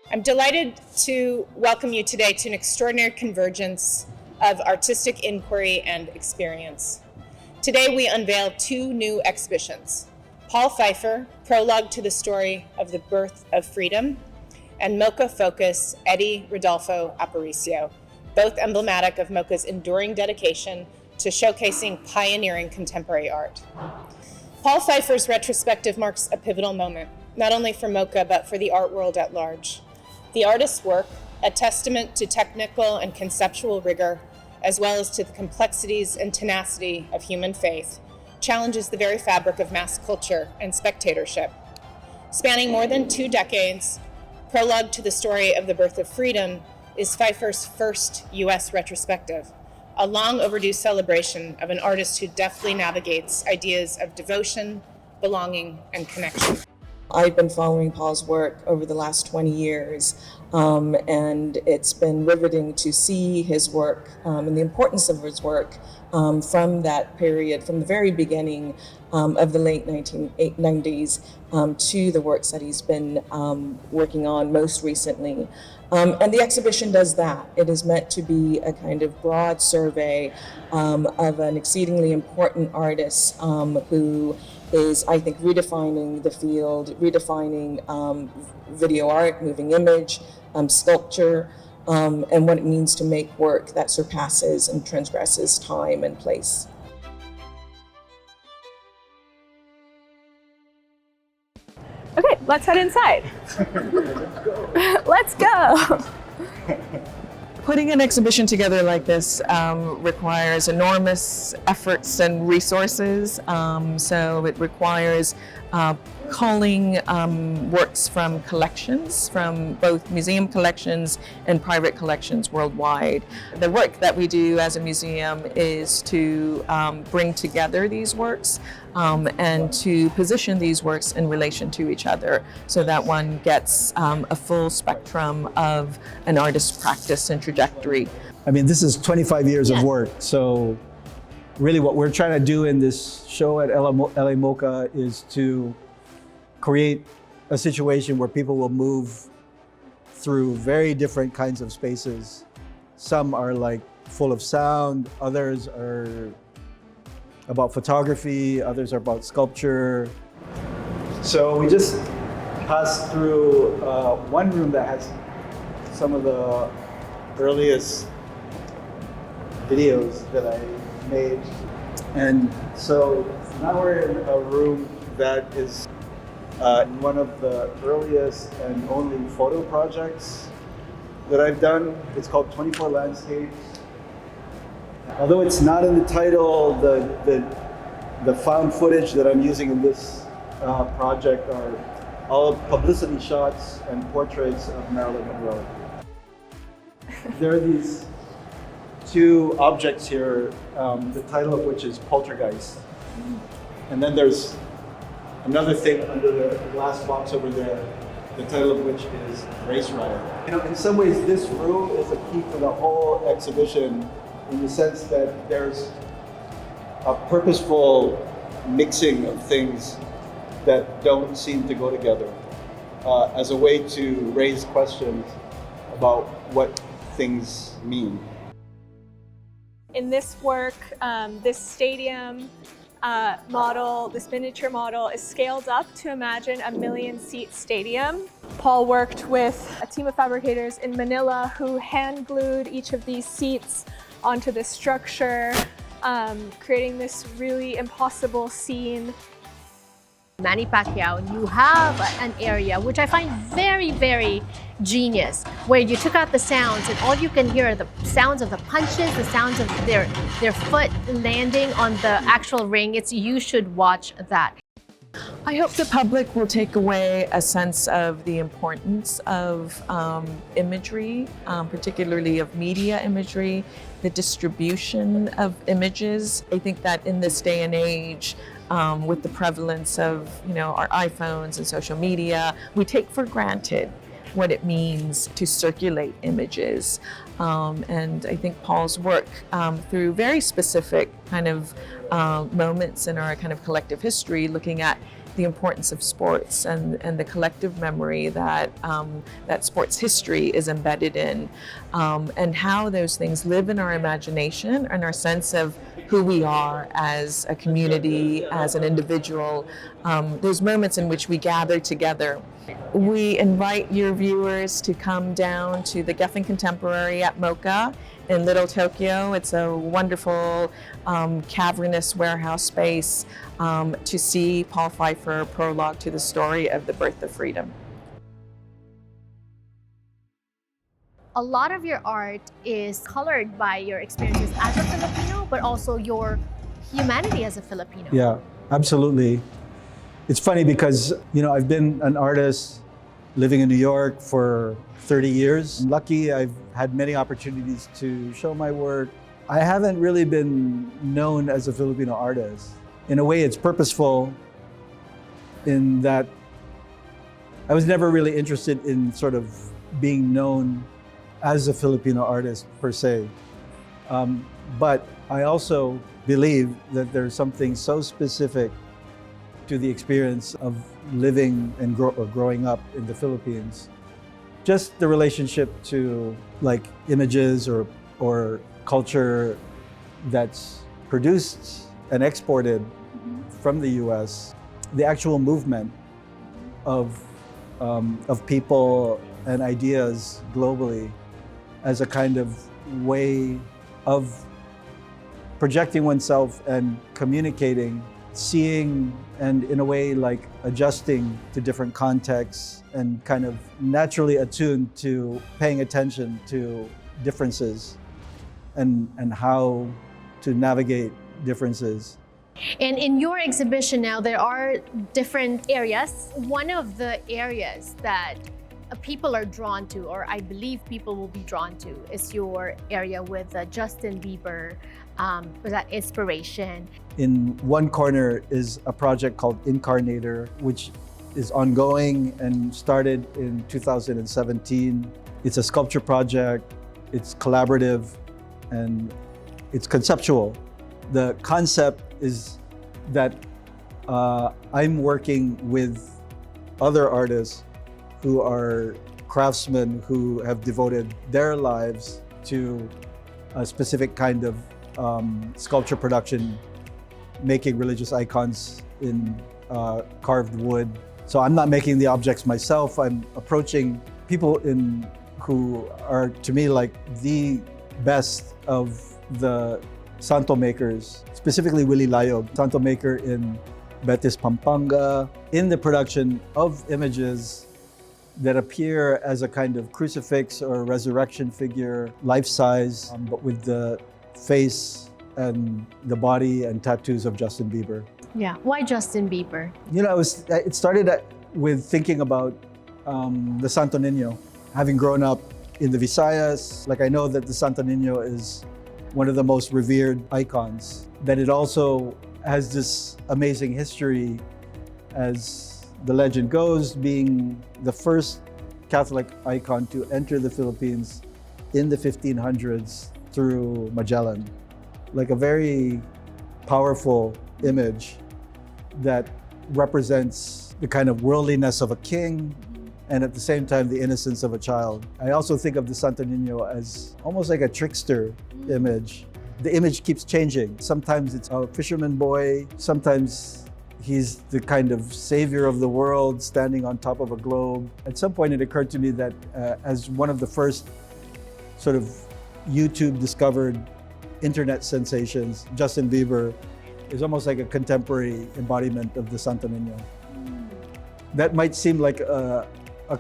I'm delighted to welcome you today to an extraordinary convergence of artistic inquiry and experience. Today we unveil two new exhibitions, Paul Pfeiffer, Prologue to the Story of the Birth of Freedom, and MOCA Focus, Eddie Rodolfo Aparicio, both emblematic of MOCA's enduring dedication to showcasing pioneering contemporary art. Paul Pfeiffer's retrospective marks a pivotal moment, not only for MOCA, but for the art world at large. The artist's work, a testament to technical and conceptual rigor, as well as to the complexities and tenacity of human faith, challenges the very fabric of mass culture and spectatorship. Spanning more than 2 decades, Prologue to the Story of the Birth of Freedom is Pfeiffer's first U.S. retrospective, a long overdue celebration of an artist who deftly navigates ideas of devotion, belonging, and connection. I've been following Paul's work over the last 20 years, and it's been riveting to see his work and the importance of his work from that period, from the very beginning of the late 1990s to the works that he's been working on most recently. And the exhibition does that. It is meant to be a kind of broad survey of an exceedingly important artist who is, I think, redefining the field, redefining video art, moving image, sculpture, and what it means to make work that surpasses and transgresses time and place. Okay, let's head inside. Let's go. Putting an exhibition together like this requires enormous efforts and resources. So it requires culling works from collections, from both museum collections and private collections worldwide. The work that we do as a museum is to bring together these works and to position these works in relation to each other so that one gets a full spectrum of an artist's practice and trajectory. I mean, this is 25 years of work, so really what we're trying to do in this show at LA MOCA is to create a situation where people will move through very different kinds of spaces. Some are like full of sound, others are about photography, others are about sculpture. So we just passed through one room that has some of the earliest videos that I made. And so now we're in a room that is one of the earliest and only photo projects that I've done. It's called 24 Landscapes. Although it's not in the title, the found footage that I'm using in this project are all publicity shots and portraits of Marilyn Monroe. There are these two objects here, the title of which is Poltergeist. And then there's another thing under the glass box over there, the title of which is Race Riot. You know, in some ways, this room is a key to the whole exhibition in the sense that there's a purposeful mixing of things that don't seem to go together as a way to raise questions about what things mean. In this work, this stadium model, this miniature model is scaled up to imagine a 1 million-seat stadium. Paul worked with a team of fabricators in Manila who hand glued each of these seats onto this structure, creating this really impossible scene. Manny Pacquiao, you have an area which I find very, very genius, where you took out the sounds and all you can hear are the sounds of the punches, the sounds of their foot landing on the actual ring. You should watch that. I hope the public will take away a sense of the importance of imagery, particularly of media imagery, the distribution of images. I think that in this day and age, with the prevalence of our iPhones and social media, we take for granted what it means to circulate images. And I think Paul's work through very specific kind of moments in our kind of collective history, looking at the importance of sports and the collective memory that that sports history is embedded in, and how those things live in our imagination and our sense of who we are as a community, as an individual. Those moments in which we gather together. We invite your viewers to come down to the Geffen Contemporary at MOCA in Little Tokyo. It's a wonderful cavernous warehouse space to see Paul Pfeiffer Prologue to the Story of the Birth of Freedom. A lot of your art is colored by your experiences as a Filipino, but also your humanity as a Filipino. Yeah, absolutely. It's funny because, I've been an artist living in New York for 30 years. I'm lucky I've had many opportunities to show my work. I haven't really been known as a Filipino artist. In a way, it's purposeful in that I was never really interested in sort of being known as a Filipino artist per se. But I also believe that there's something so specific to the experience of living and growing up in the Philippines. Just the relationship to like images or culture that's produced and exported from the US, the actual movement of people and ideas globally as a kind of way of projecting oneself and communicating, seeing, and in a way like adjusting to different contexts and kind of naturally attuned to paying attention to differences and how to navigate differences. And in your exhibition now, there are different areas. One of the areas that people are drawn to, or I believe people will be drawn to, is your area with Justin Bieber, with that inspiration. In one corner is a project called Incarnator, which is ongoing and started in 2017. It's a sculpture project, it's collaborative, and it's conceptual. The concept is that I'm working with other artists who are craftsmen who have devoted their lives to a specific kind of sculpture production, making religious icons in carved wood. So I'm not making the objects myself. I'm approaching people who are, to me, like the best of the santo makers, specifically Willie Layog, santo maker in Betis, Pampanga, in the production of images that appear as a kind of crucifix or resurrection figure, life-size, but with the face and the body and tattoos of Justin Bieber. Yeah, why Justin Bieber? It started with thinking about the Santo Niño. Having grown up in the Visayas, I know that the Santo Niño is one of the most revered icons, that it also has this amazing history, as the legend goes, being the first Catholic icon to enter the Philippines in the 1500s through Magellan. Like a very powerful image that represents the kind of worldliness of a king and at the same time the innocence of a child. I also think of the Santo Niño as almost like a trickster image. The image keeps changing. Sometimes it's a fisherman boy, sometimes he's the kind of savior of the world standing on top of a globe. At some point it occurred to me that as one of the first sort of YouTube discovered internet sensations, Justin Bieber is almost like a contemporary embodiment of the Santo Niño. That might seem like a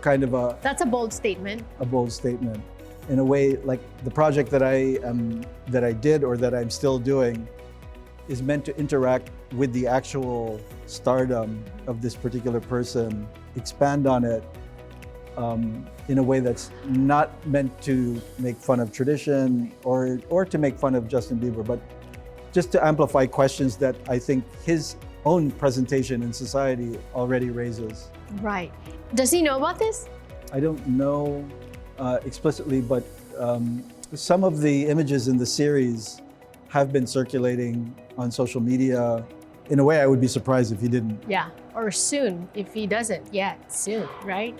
kind of a... That's a bold statement. A bold statement. In a way, like the project that I did or that I'm still doing is meant to interact with the actual stardom of this particular person, expand on it in a way that's not meant to make fun of tradition or to make fun of Justin Bieber, but just to amplify questions that I think his own presentation in society already raises. Right. Does he know about this? I don't know explicitly, but some of the images in the series have been circulating on social media in a way, I would be surprised if he didn't. Yeah, or soon if he doesn't yet, soon, right?